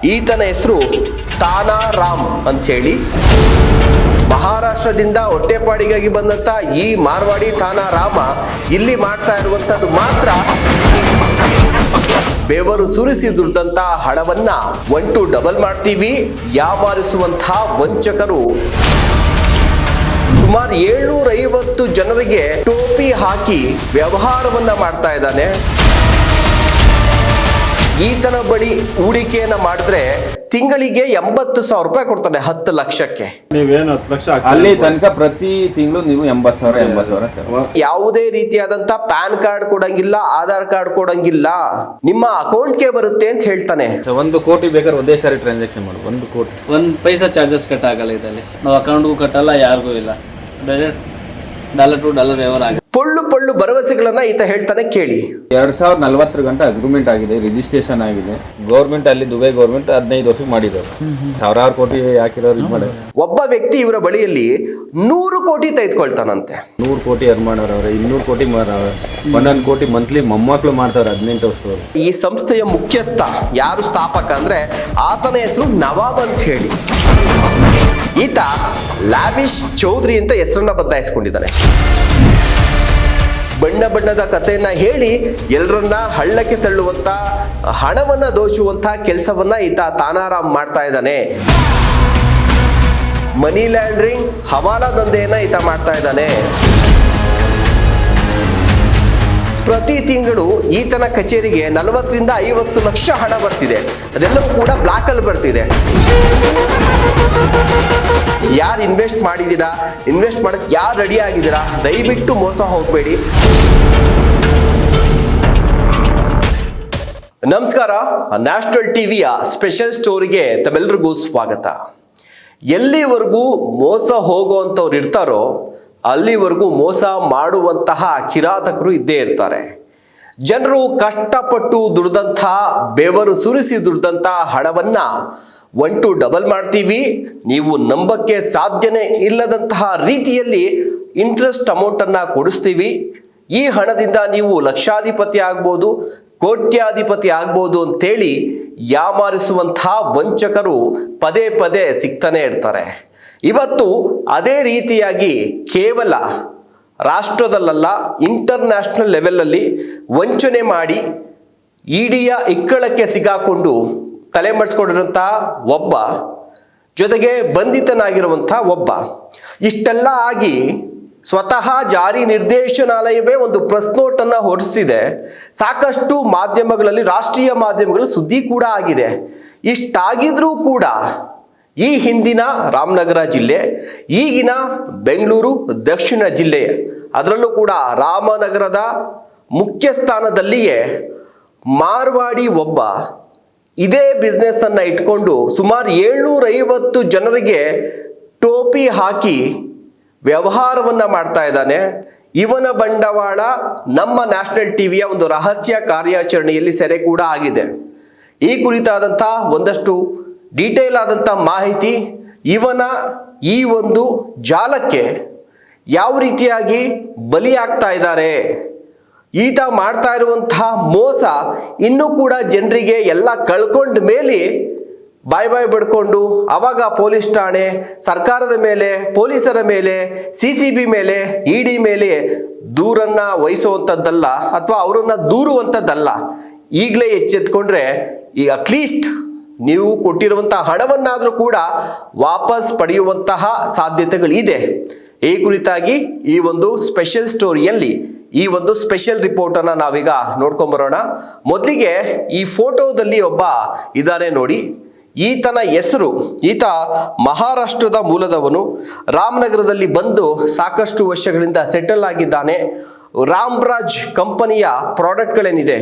ಈತನ ಹೆಸರು ತಾನಾ ರಾಮ್ ಅಂಥೇಳಿ. ಮಹಾರಾಷ್ಟ್ರದಿಂದ ಹೊಟ್ಟೆಪಾಡಿಗಾಗಿ ಬಂದಂತ ಈ ಮಾರ್ವಾಡಿ ತಾನಾ ರಾಮ ಇಲ್ಲಿ ಮಾಡ್ತಾ ಇರುವಂತದ್ದು ಮಾತ್ರ ಬೆವರು ಸುರಿಸಿ ದುಡ್ದಂತ ಹಣವನ್ನ 1 to ಡಬಲ್ ಮಾಡ್ತೀವಿ ಯಾಮಾರಿಸುವಂತಹ ವಂಚಕರು. ಸುಮಾರು 750 ಜನರಿಗೆ ಟೋಪಿ ಹಾಕಿ ವ್ಯವಹಾರವನ್ನ ಮಾಡ್ತಾ ಇದ್ದಾನೆ. ಈತನ ಬಳಿ ಹೂಡಿಕೆಯನ್ನ ಮಾಡಿದ್ರೆ ತಿಂಗಳಿಗೆ 80,000 ರೂಪಾಯಿ ಕೊಡ್ತಾನೆ, 10 ಲಕ್ಷಕ್ಕೆ. ನೀವೇನು 10 ಲಕ್ಷ ಅಲ್ಲಿ ತನಕ ಪ್ರತಿ ತಿಂಗಳು ನೀವು 80,000 ಯಾವುದೇ ರೀತಿಯಾದಂತ ಪ್ಯಾನ್ ಕಾರ್ಡ್ ಕೊಡಂಗಿಲ್ಲ, ಆಧಾರ್ ಕಾರ್ಡ್ ಕೊಡಂಗಿಲ್ಲ, ನಿಮ್ಮ ಅಕೌಂಟ್ಗೆ ಬರುತ್ತೆ ಅಂತ ಹೇಳ್ತಾನೆ. 1 ಕೋಟಿ ಬೇಕಾದ್ರೆ ಒಂದೇ ಸಾರಿ ಟ್ರಾನ್ಸಾಕ್ಷನ್ ಮಾಡು. 1 ಕೋಟಿ 1 ಪೈಸಾ ಚಾರ್ಜಸ್ ಕಟ್ ಆಗಲ್ಲ ಇದರಲ್ಲಿ. ನಾವು ಅಕೌಂಟ್ಗೂ ಕಟ್ಟಲ್ಲ, ಯಾರಿಗೂ ಇಲ್ಲ, ಡೈರೆಕ್ಟ್ ಡಾಲರ್ ಟು ಡಾಲರ್ ವ್ಯವಹಾರ ಆಗುತ್ತೆ. ಪೊಳ್ಳು ಭರವಸೆಗಳನ್ನ ಈತ ಹೇಳ್ತಾನೆ ಕೇಳಿ. 2040 ಗಂಟೆ ಅಗ್ರಿಮೆಂಟ್ ಆಗಿದೆ, ರಿಜಿಸ್ಟ್ರೇಷನ್ ಆಗಿದೆ. ಗೌರ್ಮೆಂಟ್ ಅಲ್ಲಿ ದುಬೈ ಗೌರ್ಮೆಂಟ್ 15 ವರ್ಷಕ್ಕೆ ಮಾಡಿದ್ದಾರೆ. ಸಾವಿರಾರು ಕೋಟಿ ಹಾಕಿರೋರು ಮಾಡಿ. ಒಬ್ಬ ವ್ಯಕ್ತಿ ಇವರ ಬಳಿಯಲ್ಲಿ 100 ಕೋಟಿ ತೆಗೆದುಕೊಳ್ತಾನಂತೆ. 100 ಕೋಟಿ ಅರ್ನ್ ಮಾಡೋರವ್ರೆ, 200 ಕೋಟಿ ಮಾರವ್ರೆ, 1 ಕೋಟಿ ಮಂತ್ಲಿ ಮೊಮ್ಮಕ್ಕಳು ಮಾಡ್ತಾರೆ 18 ವರ್ಷದವರು. ಈ ಸಂಸ್ಥೆಯ ಮುಖ್ಯಸ್ಥ ಯಾರು ಸ್ಥಾಪಕ ಅಂದ್ರೆ ಆತನ ಹೆಸರು ನವಾಬ್ ಅಂತ ಹೇಳಿ. ಈತ ಲಾವಿಶ್ ಚೌಧರಿ ಅಂತ ಹೆಸರನ್ನ ಬದಲಾಯಿಸಿಕೊಂಡಿದ್ದಾನೆ. ಬಣ್ಣ ಬಣ್ಣದ ಕಥೆಯನ್ನ ಹೇಳಿ ಎಲ್ಲರನ್ನ ಹಳ್ಳಕ್ಕೆ ತಳ್ಳುವಂತ, ಹಣವನ್ನ ದೋಚುವಂತ ಕೆಲಸವನ್ನ ಈತ ತಾನಾರಾಮ್ ಮಾಡ್ತಾ ಇದ್ದಾನೆ. ಮನಿ ಲ್ಯಾಂಡ್ರಿಂಗ್, ಹವಾಲಾ ದಂಧೆಯನ್ನ ಈತ ಮಾಡ್ತಾ ಇದ್ದಾನೆ. ಪ್ರತಿ ತಿಂಗಳು ಈತನ ಕಚೇರಿಗೆ 40 ರಿಂದ 50 ಲಕ್ಷ ಹಣ ಬರ್ತಿದೆ. ಅದೆಲ್ಲವೂ ಕೂಡ ಬ್ಲಾಕ್ ಅಲ್ಲಿ ಬರ್ತಿದೆ. ಯಾರು ಇನ್ವೆಸ್ಟ್ ಮಾಡಿದ್ದೀರಾ, ಇನ್ವೆಸ್ಟ್ ಮಾಡಕ್ ಯಾರು ರೆಡಿ ಆಗಿದ್ದೀರಾ, ದಯವಿಟ್ಟು ಮೋಸ ಹೋಗಬೇಡಿ. ನಮಸ್ಕಾರ, ನ್ಯಾಷನಲ್ ಟಿವಿಯ ಸ್ಪೆಷಲ್ ಸ್ಟೋರಿಗೆ ತಮ್ಮೆಲ್ಲರಿಗೂ ಸ್ವಾಗತ. ಎಲ್ಲಿವರೆಗೂ ಮೋಸ ಹೋಗುವಂಥವ್ರು ಇರ್ತಾರೋ ಅಲ್ಲಿವರೆಗೂ ಮೋಸ ಮಾಡುವಂತಹ ಕಿರಾತಕರು ಇದ್ದೇ ಇರ್ತಾರೆ. ಜನರು ಕಷ್ಟಪಟ್ಟು ದುಡ್ದಂತಹ, ಬೆವರು ಸುರಿಸಿ ದುಡ್ದಂತಹ ಹಣವನ್ನ 1 to ಡಬಲ್ ಮಾಡ್ತೀವಿ, ನೀವು ನಂಬಕ್ಕೆ ಸಾಧ್ಯನೇ ಇಲ್ಲದಂತಹ ರೀತಿಯಲ್ಲಿ ಇಂಟ್ರೆಸ್ಟ್ ಅಮೌಂಟ್ ಅನ್ನ ಕೊಡಿಸ್ತೀವಿ, ಈ ಹಣದಿಂದ ನೀವು ಲಕ್ಷಾಧಿಪತಿ ಆಗ್ಬೋದು, ಕೋಟ್ಯಾಧಿಪತಿ ಆಗ್ಬೋದು ಅಂತೇಳಿ ಯಾಮಾರಿಸುವಂತಹ ವಂಚಕರು ಪದೇ ಪದೇ ಸಿಗ್ತಾನೆ ಇರ್ತಾರೆ. ಇವತ್ತು ಅದೇ ರೀತಿಯಾಗಿ ಕೇವಲ ರಾಷ್ಟ್ರದಲ್ಲ, ಇಂಟರ್ನ್ಯಾಷನಲ್ ಲೆವೆಲಲ್ಲಿ ವಂಚನೆ ಮಾಡಿ ಇಡಿಯ ಇಕ್ಕಳಕ್ಕೆ ಸಿಗಾಕೊಂಡು ತಲೆ ಮರೆಸ್ಕೊಂಡಿರುವಂತಹ ಒಬ್ಬ, ಜೊತೆಗೆ ಬಂಧಿತನಾಗಿರುವಂತಹ ಒಬ್ಬ, ಇಷ್ಟೆಲ್ಲ ಆಗಿ ಸ್ವತಃ ಜಾರಿ ನಿರ್ದೇಶನಾಲಯವೇ ಒಂದು ಪ್ರೆಸ್ ನೋಟ್ ಅನ್ನ ಹೊರಡಿಸಿದೆ. ಸಾಕಷ್ಟು ಮಾಧ್ಯಮಗಳಲ್ಲಿ, ರಾಷ್ಟ್ರೀಯ ಮಾಧ್ಯಮಗಳು ಸುದ್ದಿ ಕೂಡ ಆಗಿದೆ. ಇಷ್ಟಾಗಿದ್ರೂ ಕೂಡ ಈ ಹಿಂದಿನ ರಾಮನಗರ ಜಿಲ್ಲೆ, ಈಗಿನ ಬೆಂಗಳೂರು ದಕ್ಷಿಣ ಜಿಲ್ಲೆ, ಅದರಲ್ಲೂ ಕೂಡ ರಾಮನಗರದ ಮುಖ್ಯ ಸ್ಥಾನದಲ್ಲಿಯೇ ಮಾರ್ವಾಡಿ ಒಬ್ಬ ಇದೇ ಬಿಸ್ನೆಸ್ ಅನ್ನ ಇಟ್ಕೊಂಡು ಸುಮಾರು 750 ಜನರಿಗೆ ಟೋಪಿ ಹಾಕಿ ವ್ಯವಹಾರವನ್ನ ಮಾಡ್ತಾ ಇದ್ದಾನೆ. ಇವನ ಬಂಡವಾಳ ನಮ್ಮ ನ್ಯಾಷನಲ್ ಟಿವಿಯ ಒಂದು ರಹಸ್ಯ ಕಾರ್ಯಾಚರಣೆಯಲ್ಲಿ ಸೆರೆ ಕೂಡ ಆಗಿದೆ. ಈ ಕುರಿತಾದಂತಹ ಒಂದಷ್ಟು ಡೀಟೇಲ್ ಆದಂಥ ಮಾಹಿತಿ, ಇವನ ಈ ಒಂದು ಜಾಲಕ್ಕೆ ಯಾವ ರೀತಿಯಾಗಿ ಬಲಿಯಾಗ್ತಾ ಇದ್ದಾರೆ, ಈತ ಮಾಡ್ತಾ ಇರುವಂತಹ ಮೋಸ ಇನ್ನೂ ಕೂಡ ಜನರಿಗೆ ಎಲ್ಲ ಕಳ್ಕೊಂಡ ಮೇಲೆ ಬಾಯ್ ಬಡ್ಕೊಂಡು ಅವಾಗ ಪೊಲೀಸ್ ಠಾಣೆ, ಸರ್ಕಾರದ ಮೇಲೆ, ಪೊಲೀಸರ ಮೇಲೆ, CCB ಮೇಲೆ, ಇಡಿ ಮೇಲೆ ದೂರನ್ನ ವಹಿಸುವಂಥದ್ದಲ್ಲ, ಅಥವಾ ಅವರನ್ನ ದೂರುವಂಥದ್ದಲ್ಲ. ಈಗಲೇ ಎಚ್ಚೆತ್ಕೊಂಡ್ರೆ ಈ ಅಟ್ಲೀಸ್ಟ್ ನೀವು ಕೊಟ್ಟಿರುವಂತಹ ಹಣವನ್ನಾದರೂ ಕೂಡ ವಾಪಸ್ ಪಡೆಯುವಂತಹ ಸಾಧ್ಯತೆಗಳಿದೆ. ಈ ಕುರಿತಾಗಿ ಈ ಒಂದು ಸ್ಪೆಷಲ್ ಸ್ಟೋರಿಯಲ್ಲಿ ಈ ಒಂದು ಸ್ಪೆಷಲ್ ರಿಪೋರ್ಟ್ ಅನ್ನ ನಾವೀಗ ನೋಡ್ಕೊಂಡ್ಬರೋಣ. ಮೊದಲಿಗೆ ಈ ಫೋಟೋದಲ್ಲಿ ಒಬ್ಬ ಇದಾನೆ ನೋಡಿ. ಈತನ ಹೆಸರು, ಈತ ಮಹಾರಾಷ್ಟ್ರದ ಮೂಲದವನು, ರಾಮನಗರದಲ್ಲಿ ಬಂದು ಸಾಕಷ್ಟು ವರ್ಷಗಳಿಂದ ಸೆಟಲ್ ಆಗಿದ್ದಾನೆ. ರಾಮ್ರಾಜ್ ಕಂಪನಿಯ ಪ್ರಾಡಕ್ಟ್ಗಳೇನಿದೆ,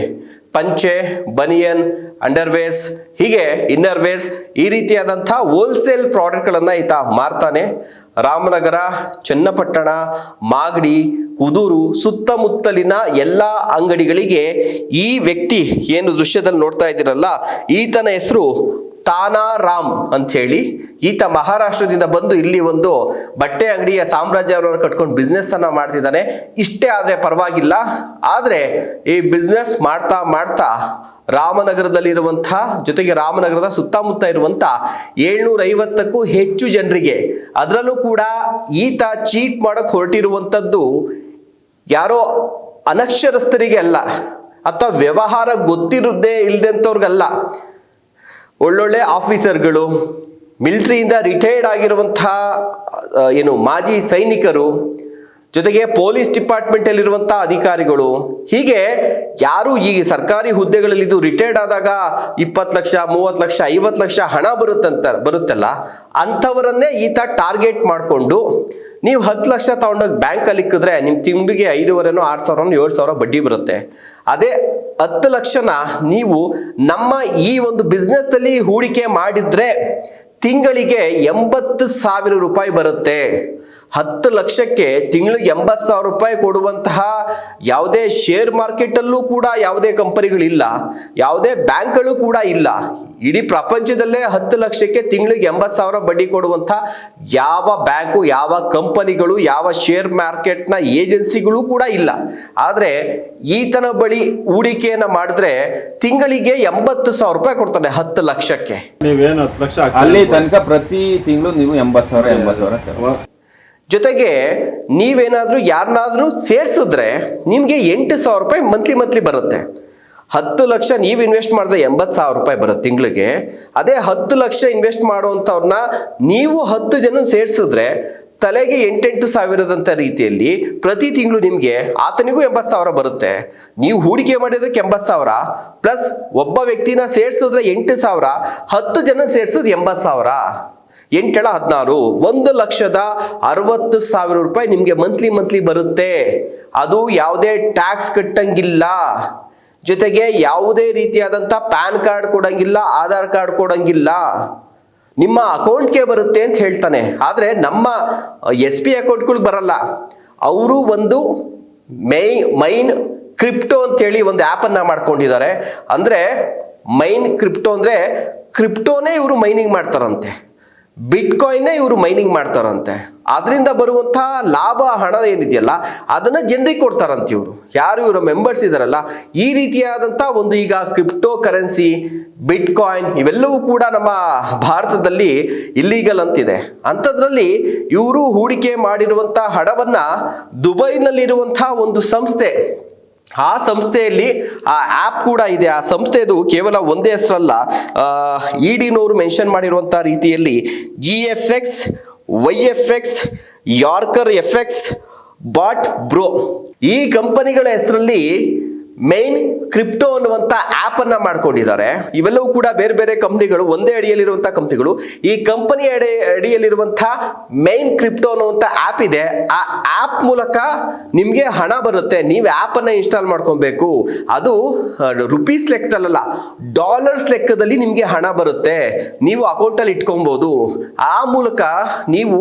ಪಂಚೆ, ಬನಿಯನ್, ಅಂಡರ್ವೇರ್ಸ್, ಹೀಗೆ ಇನ್ನರ್ವೇರ್ಸ್, ಈ ರೀತಿಯಾದಂಥ ಹೋಲ್ಸೇಲ್ ಪ್ರಾಡಕ್ಟ್ಗಳನ್ನು ಈತ ಮಾರ್ತಾನೆ. ರಾಮನಗರ, ಚನ್ನಪಟ್ಟಣ, ಮಾಗಡಿ, ಕುದೂರು ಸುತ್ತಮುತ್ತಲಿನ ಎಲ್ಲ ಅಂಗಡಿಗಳಿಗೆ ಈ ವ್ಯಕ್ತಿ ಏನು ದೃಶ್ಯದಲ್ಲಿ ನೋಡ್ತಾ ಇದ್ದೀರಲ್ಲ, ಈತನ ಹೆಸರು ತಾನಾ ರಾಮ್ ಅಂತ ಹೇಳಿ. ಈತ ಮಹಾರಾಷ್ಟ್ರದಿಂದ ಬಂದು ಇಲ್ಲಿ ಒಂದು ಬಟ್ಟೆ ಅಂಗಡಿಯ ಸಾಮ್ರಾಜ್ಯವನ್ನು ಕಟ್ಕೊಂಡು ಬಿಸ್ನೆಸ್ ಅನ್ನ ಮಾಡ್ತಿದ್ದಾನೆ. ಇಷ್ಟೇ ಆದ್ರೆ ಪರವಾಗಿಲ್ಲ, ಆದ್ರೆ ಈ ಬಿಸ್ನೆಸ್ ಮಾಡ್ತಾ ಮಾಡ್ತಾ ರಾಮನಗರದಲ್ಲಿರುವಂಥ ಜೊತೆಗೆ ರಾಮನಗರದ ಸುತ್ತಮುತ್ತ ಇರುವಂಥ 750ಕ್ಕೂ ಹೆಚ್ಚು ಜನರಿಗೆ, ಅದರಲ್ಲೂ ಕೂಡ ಈತ ಚೀಟ್ ಮಾಡಕ್ಕೆ ಹೊರಟಿರುವಂಥದ್ದು ಯಾರೋ ಅನಕ್ಷರಸ್ಥರಿಗೆ ಅಲ್ಲ, ಅಥವಾ ವ್ಯವಹಾರ ಗೊತ್ತಿರದೇ ಇಲ್ಲದಂಥವ್ರಿಗಲ್ಲ, ಒಳ್ಳೊಳ್ಳೆ ಆಫೀಸರ್ಗಳು, ಮಿಲಿಟರಿಯಿಂದ ರಿಟೈರ್ಡ್ ಆಗಿರುವಂಥ ಮಾಜಿ ಸೈನಿಕರು, ಜೊತೆಗೆ ಪೊಲೀಸ್ ಡಿಪಾರ್ಟ್ಮೆಂಟಲ್ಲಿರುವಂಥ ಅಧಿಕಾರಿಗಳು, ಹೀಗೆ ಯಾರು ಈ ಸರ್ಕಾರಿ ಹುದ್ದೆಗಳಲ್ಲಿ ಇದು ರಿಟೈರ್ಡ್ ಆದಾಗ 20 ಲಕ್ಷ 30 ಲಕ್ಷ 50 ಲಕ್ಷ ಹಣ ಬರುತ್ತಲ್ಲ, ಅಂಥವರನ್ನೇ ಈತ ಟಾರ್ಗೆಟ್ ಮಾಡಿಕೊಂಡು ನೀವು 10 ಲಕ್ಷ ತಗೊಂಡೋಗಿ ಬ್ಯಾಂಕಲ್ಲಿ ಇಕ್ಕಿದ್ರೆ ನಿಮ್ಮ ತಿಂಗಳಿಗೆ 5,500 6,000 7,000 ಬಡ್ಡಿ ಬರುತ್ತೆ. ಅದೇ 10 ಲಕ್ಷನ ನೀವು ನಮ್ಮ ಈ ಒಂದು ಬಿಸ್ನೆಸ್ನಲ್ಲಿ ಹೂಡಿಕೆ ಮಾಡಿದ್ರೆ ತಿಂಗಳಿಗೆ 80,000 ರೂಪಾಯಿ ಬರುತ್ತೆ. 10 ಲಕ್ಷಕ್ಕೆ ತಿಂಗಳಿಗೆ 80,000 ರೂಪಾಯಿ ಕೊಡುವಂತಹ ಯಾವುದೇ ಶೇರ್ ಮಾರ್ಕೆಟಲ್ಲೂ ಕೂಡ ಯಾವುದೇ ಕಂಪನಿಗಳಿಲ್ಲ, ಯಾವುದೇ ಬ್ಯಾಂಕ್ಗಳು ಕೂಡ ಇಲ್ಲ. ಇಡೀ ಪ್ರಪಂಚದಲ್ಲೇ 10 ಲಕ್ಷಕ್ಕೆ ತಿಂಗಳಿಗೆ 80,000 ಬಡ್ಡಿ ಕೊಡುವಂಥ ಯಾವ ಬ್ಯಾಂಕು, ಯಾವ ಕಂಪನಿಗಳು, ಯಾವ ಶೇರ್ ಮಾರ್ಕೆಟ್ನ ಏಜೆನ್ಸಿಗಳು ಕೂಡ ಇಲ್ಲ. ಆದರೆ ಈತನ ಬಳಿ ಹೂಡಿಕೆಯನ್ನು ಮಾಡಿದ್ರೆ ತಿಂಗಳಿಗೆ 80,000 ರೂಪಾಯಿ ಕೊಡ್ತಾನೆ 10 ಲಕ್ಷಕ್ಕೆ. ನೀವೇನು 10 ಲಕ್ಷ ಅಲ್ಲಿ ತನಕ ಪ್ರತಿ ತಿಂಗಳು ನೀವು 80,000 ಜೊತೆಗೆ ನೀವೇನಾದ್ರೂ ಯಾರನ್ನಾದ್ರೂ ಸೇರಿಸಿದ್ರೆ ನಿಮಗೆ 8,000 ರೂಪಾಯಿ ಮಂತ್ಲಿ ಬರುತ್ತೆ. 10 ಲಕ್ಷ ನೀವು ಇನ್ವೆಸ್ಟ್ ಮಾಡಿದ್ರೆ 80,000 ರೂಪಾಯಿ ಬರುತ್ತೆ ತಿಂಗಳಿಗೆ. ಅದೇ 10 ಲಕ್ಷ ಇನ್ವೆಸ್ಟ್ ಮಾಡುವಂಥವ್ರನ್ನ ನೀವು 10 ಜನ ಸೇರಿಸಿದ್ರೆ ತಲೆಗೆ 8 ಸಾವಿರದಂಥ ರೀತಿಯಲ್ಲಿ ಪ್ರತಿ ತಿಂಗಳು ನಿಮಗೆ ಆತನಿಗೂ 80,000 ಬರುತ್ತೆ. ನೀವು ಹೂಡಿಕೆ ಮಾಡಿದಕ್ಕೆ 80,000 ಪ್ಲಸ್ ಒಬ್ಬ ವ್ಯಕ್ತಿನ ಸೇರಿಸಿದ್ರೆ 8,000, 10 ಜನ ಸೇರಿಸಿದ್ರೆ 80,000, 8 14, 1,60,000 ರೂಪಾಯಿ ನಿಮಗೆ ಮಂತ್ಲಿ ಬರುತ್ತೆ. ಅದು ಯಾವುದೇ ಟ್ಯಾಕ್ಸ್ ಕಟ್ಟಂಗಿಲ್ಲ, ಜೊತೆಗೆ ಯಾವುದೇ ರೀತಿಯಾದಂಥ ಪ್ಯಾನ್ ಕಾರ್ಡ್ ಕೊಡಂಗಿಲ್ಲ, ಆಧಾರ್ ಕಾರ್ಡ್ ಕೊಡಂಗಿಲ್ಲ, ನಿಮ್ಮ ಅಕೌಂಟ್ಗೆ ಬರುತ್ತೆ ಅಂತ ಹೇಳ್ತಾನೆ. ಆದರೆ ನಮ್ಮ SB ಅಕೌಂಟ್ಗಳಿಗೆ ಬರಲ್ಲ. ಅವರು ಒಂದು ಮೈನ್ ಕ್ರಿಪ್ಟೋ ಅಂತೇಳಿ ಒಂದು ಆ್ಯಪನ್ನು ಮಾಡ್ಕೊಂಡಿದ್ದಾರೆ. ಅಂದರೆ ಮೈನ್ ಕ್ರಿಪ್ಟೋ ಅಂದರೆ ಕ್ರಿಪ್ಟೋನೇ ಇವರು ಮೈನಿಂಗ್ ಮಾಡ್ತಾರಂತೆ, ಬಿಟ್ಕಾಯಿನ್ನೇ ಇವರು ಮೈನಿಂಗ್ ಮಾಡ್ತಾರಂತೆ. ಅದರಿಂದ ಬರುವಂಥ ಲಾಭ ಹಣ ಏನಿದೆಯಲ್ಲ ಅದನ್ನು ಜನರಿಗೆ ಕೊಡ್ತಾರಂತೆ ಇವರು, ಯಾರು ಇವರ ಮೆಂಬರ್ಸ್ ಇದ್ದಾರಲ್ಲ. ಈ ರೀತಿಯಾದಂಥ ಒಂದು ಈಗ ಕ್ರಿಪ್ಟೋ ಕರೆನ್ಸಿ, ಬಿಟ್ಕಾಯಿನ್ ಇವೆಲ್ಲವೂ ಕೂಡ ನಮ್ಮ ಭಾರತದಲ್ಲಿ ಇಲ್ಲೀಗಲ್ ಅಂತಿದೆ. ಅಂಥದ್ರಲ್ಲಿ ಇವರು ಹೂಡಿಕೆ ಮಾಡಿರುವಂಥ ಹಣವನ್ನು ದುಬೈನಲ್ಲಿರುವಂಥ ಒಂದು ಸಂಸ್ಥೆ, ಆ ಸಂಸ್ಥೆಯಲ್ಲಿ ಆ ಆ್ಯಪ್ ಕೂಡ ಇದೆ. ಆ ಸಂಸ್ಥೆದು ಕೇವಲ ಒಂದೇ ಹೆಸರಲ್ಲ, ಇಡಿನವರು ಮೆನ್ಷನ್ ಮಾಡಿರುವಂಥ ರೀತಿಯಲ್ಲಿ GFX, YFX, Yorker FX, Bot Bro ಈ ಕಂಪನಿಗಳ ಹೆಸರಲ್ಲಿ ಮೈನ್ ಕ್ರಿಪ್ಟೋ ಅನ್ನುವಂಥ ಆ್ಯಪನ್ನು ಮಾಡ್ಕೊಂಡಿದ್ದಾರೆ. ಇವೆಲ್ಲವೂ ಕೂಡ ಬೇರೆ ಬೇರೆ ಕಂಪ್ನಿಗಳು, ಒಂದೇ ಅಡಿಯಲ್ಲಿರುವಂಥ ಕಂಪ್ನಿಗಳು. ಈ ಕಂಪನಿ ಅಡಿಯಲ್ಲಿರುವಂಥ ಮೈನ್ ಕ್ರಿಪ್ಟೋ ಅನ್ನುವಂಥ ಆ್ಯಪ್ ಇದೆ. ಆ ಆ್ಯಪ್ ಮೂಲಕ ನಿಮಗೆ ಹಣ ಬರುತ್ತೆ. ನೀವು ಆ್ಯಪನ್ನು ಇನ್ಸ್ಟಾಲ್ ಮಾಡ್ಕೊಬೇಕು. ಅದು ರುಪೀಸ್ ಲೆಕ್ಕದಲ್ಲ, ಡಾಲರ್ಸ್ ಲೆಕ್ಕದಲ್ಲಿ ನಿಮಗೆ ಹಣ ಬರುತ್ತೆ. ನೀವು ಅಕೌಂಟಲ್ಲಿ ಇಟ್ಕೊಬೋದು. ಆ ಮೂಲಕ ನೀವು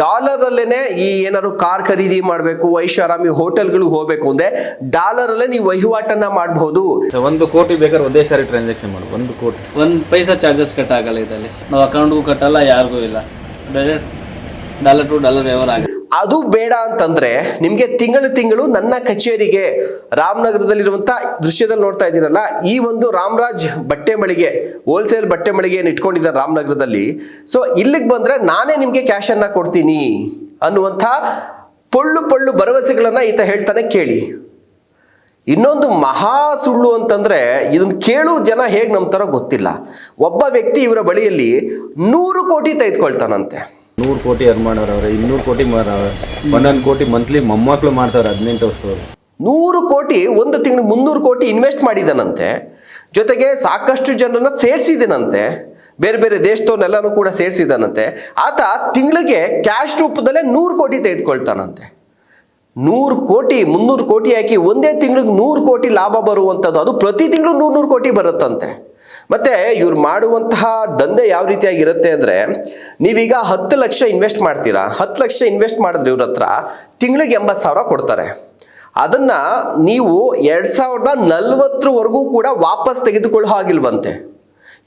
ಡಾಲರಲ್ಲೇ ಈ ಏನಾದ್ರು ಕಾರ್ ಖರೀದಿ ಮಾಡಬೇಕು, ಐಷಾರಾಮಿ ಹೋಟೆಲ್ಗಳಿಗೆ ಹೋಗಬೇಕು ಅಂದರೆ ಡಾಲರಲ್ಲೇ ನೀವು ವಹಿವಾಟನ್ನ ಮಾಡಬಹುದು. 1 ಕೋಟಿ ಬೇಕಾದ್ರೆ ಒಂದೇ ಸಾರಿ ಟ್ರಾನ್ಸಾಕ್ಷನ್ ಮಾಡಿ 1 ಕೋಟಿ 1 ಪೈಸಾ ಚಾರ್ಜಸ್ ಕಟ್ ಆಗಲ್ಲ ಇದರಲ್ಲಿ. ನಾವು ಅಕೌಂಟ್ಗೂ ಕಟ್ಟಲ್ಲ, ಯಾರಿಗೂ ಇಲ್ಲ, ಡೈರೆಕ್ಟ್ ಡಾಲರ್ ಟು ಡಾಲರ್ ವ್ಯವಹಾರ ಆಗುತ್ತೆ. ಅದು ಬೇಡ ಅಂತಂದ್ರೆ ನಿಮಗೆ ತಿಂಗಳು ನನ್ನ ಕಚೇರಿಗೆ ರಾಮನಗರದಲ್ಲಿರುವಂಥ ದೃಶ್ಯದಲ್ಲಿ ನೋಡ್ತಾ ಇದ್ದೀರಲ್ಲ, ಈ ಒಂದು ರಾಮರಾಜ್ ಬಟ್ಟೆ ಮಳಿಗೆ, ಹೋಲ್ಸೇಲ್ ಬಟ್ಟೆ ಮಳಿಗೆ ಇಟ್ಕೊಂಡಿದ್ದಾರೆ ರಾಮನಗರದಲ್ಲಿ. ಸೊ ಇಲ್ಲಿಗೆ ಬಂದ್ರೆ ನಾನೇ ನಿಮಗೆ ಕ್ಯಾಶನ್ನು ಕೊಡ್ತೀನಿ ಅನ್ನುವಂಥ ಪೊಳ್ಳು ಭರವಸೆಗಳನ್ನ ಈತ ಹೇಳ್ತಾನೆ. ಕೇಳಿ, ಇನ್ನೊಂದು ಮಹಾ ಸುಳ್ಳು ಅಂತಂದ್ರೆ ಇದನ್ನು ಕೇಳು ಜನ ಹೇಗೆ ನಂಬ್ತಾರೋ ಗೊತ್ತಿಲ್ಲ. ಒಬ್ಬ ವ್ಯಕ್ತಿ ಇವರ ಬಳಿಯಲ್ಲಿ 100 ಕೋಟಿ ತೆಗೆದುಕೊಳ್ತಾನಂತೆ. 100 ಕೋಟಿ ಅರ್ನ್ ಮಾಡೋರವ್ರೆ, 200 ಕೋಟಿ ಮಾರವ್ರೆ, 1 ಕೋಟಿ ಮಂತ್ಲಿ ಮೊಮ್ಮಕ್ಕಳು ಮಾಡ್ತಾವ್ರೆ 18 ವರ್ಷದವರು. 100 ಕೋಟಿ ಒಂದು ತಿಂಗಳು 300 ಕೋಟಿ ಇನ್ವೆಸ್ಟ್ ಮಾಡಿದಾನಂತೆ. ಜೊತೆಗೆ ಸಾಕಷ್ಟು ಜನರನ್ನ ಸೇರಿಸಿದನಂತೆ, ಬೇರೆ ಬೇರೆ ದೇಶದವ್ರನ್ನೆಲ್ಲನೂ ಕೂಡ ಸೇರಿಸಿದಾನಂತೆ. ಆತ ತಿಂಗಳಿಗೆ ಕ್ಯಾಶ್ ರೂಪದಲ್ಲೇ 100 ಕೋಟಿ ತೆಗೆದುಕೊಳ್ತಾನಂತೆ. 100 ಕೋಟಿ 300 ಕೋಟಿ ಹಾಕಿ ಒಂದೇ ತಿಂಗಳಿಗೆ 100 ಕೋಟಿ ಲಾಭ ಬರುವಂಥದ್ದು. ಅದು ಪ್ರತಿ ತಿಂಗಳು 100 ಕೋಟಿ ಬರುತ್ತಂತೆ. ಮತ್ತೆ ಇವ್ರು ಮಾಡುವಂತಹ ದಂಧೆ ಯಾವ ರೀತಿಯಾಗಿರುತ್ತೆ ಅಂದರೆ, ನೀವೀಗ 10 ಲಕ್ಷ ಇನ್ವೆಸ್ಟ್ ಮಾಡ್ತೀರಾ, 10 ಲಕ್ಷ ಇನ್ವೆಸ್ಟ್ ಮಾಡಿದ್ರೆ ಇವ್ರ ಹತ್ರ ತಿಂಗಳಿಗೆ 80,000 ಕೊಡ್ತಾರೆ. ಅದನ್ನು ನೀವು 2040ವರೆಗೂ ಕೂಡ ವಾಪಸ್ ತೆಗೆದುಕೊಳ್ಳೋ ಹಾಗಿಲ್ವಂತೆ.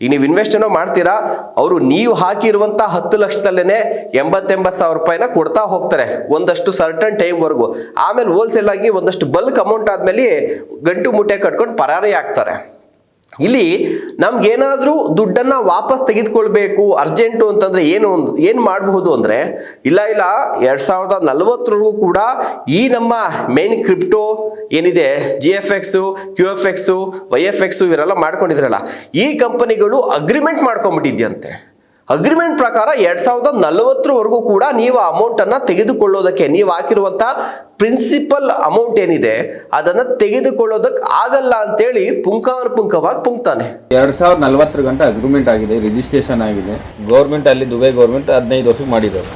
ಈಗ ನೀವು ಇನ್ವೆಸ್ಟ್ ಏನೋ ಮಾಡ್ತೀರಾ, ಅವರು ನೀವು ಹಾಕಿರುವಂಥ 10 ಲಕ್ಷದಲ್ಲೇ 80,000 ರೂಪಾಯಿನ ಕೊಡ್ತಾ ಹೋಗ್ತಾರೆ ಒಂದಷ್ಟು ಸರ್ಟನ್ ಟೈಮ್ವರೆಗೂ. ಆಮೇಲೆ ಹೋಲ್ಸೇಲ್ ಆಗಿ ಒಂದಷ್ಟು ಬಲ್ಕ್ ಅಮೌಂಟ್ ಆದಮೇಲೆ ಗಂಟು ಮುಟ್ಟೆ ಕಟ್ಕೊಂಡು ಪರಾರಿ ಆಗ್ತಾರೆ. ಇಲ್ಲಿ ನಮ್ಗೇನಾದ್ರೂ ದುಡ್ಡನ್ನ ವಾಪಸ್ ತೆಗೆದುಕೊಳ್ಬೇಕು ಅರ್ಜೆಂಟು ಅಂತಂದ್ರೆ ಏನು ಮಾಡಬಹುದು ಅಂದ್ರೆ ಇಲ್ಲ 2040 ಕೂಡ ಈ ನಮ್ಮ ಮೇನ್ ಕ್ರಿಪ್ಟೋ ಏನಿದೆ GFX, QFX, YFX ಇವರೆಲ್ಲ ಮಾಡ್ಕೊಂಡಿದ್ರಲ್ಲ, ಈ ಕಂಪನಿಗಳು ಅಗ್ರಿಮೆಂಟ್ ಮಾಡ್ಕೊಂಡ್ಬಿಟ್ಟಿದ್ಯಂತೆ. ಅಗ್ರಿಮೆಂಟ್ ಪ್ರಕಾರ 2040 ಕೂಡ ನೀವು ಅಮೌಂಟ್ ಅನ್ನ ತೆಗೆದುಕೊಳ್ಳೋದಕ್ಕೆ, ನೀವು ಹಾಕಿರುವಂತ ಪ್ರಿನ್ಸಿಪಲ್ ಅಮೌಂಟ್ ಏನಿದೆ ಅದನ್ನ ತೆಗೆದುಕೊಳ್ಳೋದಕ್ಕೆ ಆಗಲ್ಲ ಅಂತೇಳಿ ಪುಂಖಾನುಪುಂಖವಾಗಿ ಪುಂಕ್ತಾನೆ. 2040 ಗಂಟೆ ಅಗ್ರಿಮೆಂಟ್ ಆಗಿದೆ, ರಿಜಿಸ್ಟ್ರೇಷನ್ ಆಗಿದೆ. ಗೌರ್ಮೆಂಟ್ ಅಲ್ಲಿ ದುಬೈ ಗೌರ್ಮೆಂಟ್ 15 ವರ್ಷಕ್ಕೆ ಮಾಡಿದ್ದಾರೆ,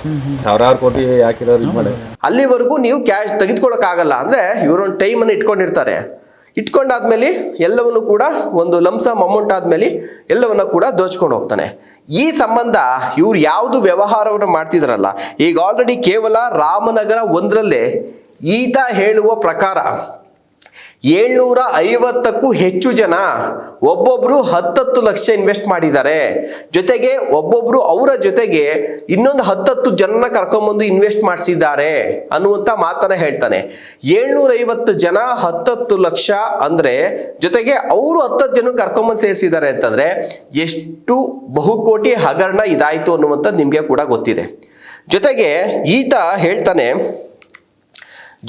ಸಾವಿರಾರು ಕೋಟಿ ಹಾಕಿರೋರು ಇದು ಮಾಡಿ. ಅಲ್ಲಿವರೆಗೂ ನೀವು ಕ್ಯಾಶ್ ತೆಗೆದುಕೊಳ್ಳಕ್ ಆಗಲ್ಲ ಅಂದ್ರೆ ಇವರೊಂದು ಟೈಮ್ ಅನ್ನು ಇಟ್ಕೊಂಡಿರ್ತಾರೆ. ಇಟ್ಕೊಂಡಾದ್ಮೇಲೆ ಎಲ್ಲವನ್ನು ಕೂಡ ಒಂದು ಲಂಸಮ್ ಅಮೌಂಟ್ ಆದ್ಮೇಲೆ ಎಲ್ಲವನ್ನ ಕೂಡ ದೋಚ್ಕೊಂಡು ಹೋಗ್ತಾನೆ. ಈ ಸಂಬಂಧ ಇವ್ರು ಯಾವುದು ವ್ಯವಹಾರವನ್ನು ಮಾಡ್ತಿದ್ರಲ್ಲ, ಈಗ ಆಲ್ರೆಡಿ ಕೇವಲ ರಾಮನಗರ 1ರಲ್ಲೇ ಈತ ಹೇಳುವ ಪ್ರಕಾರ 750ಕ್ಕೂ ಹೆಚ್ಚು ಜನ ಒಬ್ಬೊಬ್ರು 10 ಲಕ್ಷ ಇನ್ವೆಸ್ಟ್ ಮಾಡಿದ್ದಾರೆ. ಜೊತೆಗೆ ಒಬ್ಬೊಬ್ರು ಅವರ ಜೊತೆಗೆ ಇನ್ನೊಂದು 10 ಜನನ ಕರ್ಕೊಂಡ್ಬಂದು ಇನ್ವೆಸ್ಟ್ ಮಾಡಿಸಿದ್ದಾರೆ ಅನ್ನುವಂತ ಮಾತನ್ನ ಹೇಳ್ತಾನೆ. 750 ಜನ 10 ಲಕ್ಷ ಅಂದ್ರೆ ಜೊತೆಗೆ ಅವರು 10 ಜನ ಕರ್ಕೊಂಡ್ಬಂದು ಸೇರಿಸಿದ್ದಾರೆ ಅಂತಂದ್ರೆ ಎಷ್ಟು ಬಹುಕೋಟಿ ಹಗರಣ ಇದಾಯ್ತು ಅನ್ನುವಂಥದ್ದು ನಿಮ್ಗೆ ಕೂಡ ಗೊತ್ತಿದೆ. ಜೊತೆಗೆ ಈತ ಹೇಳ್ತಾನೆ,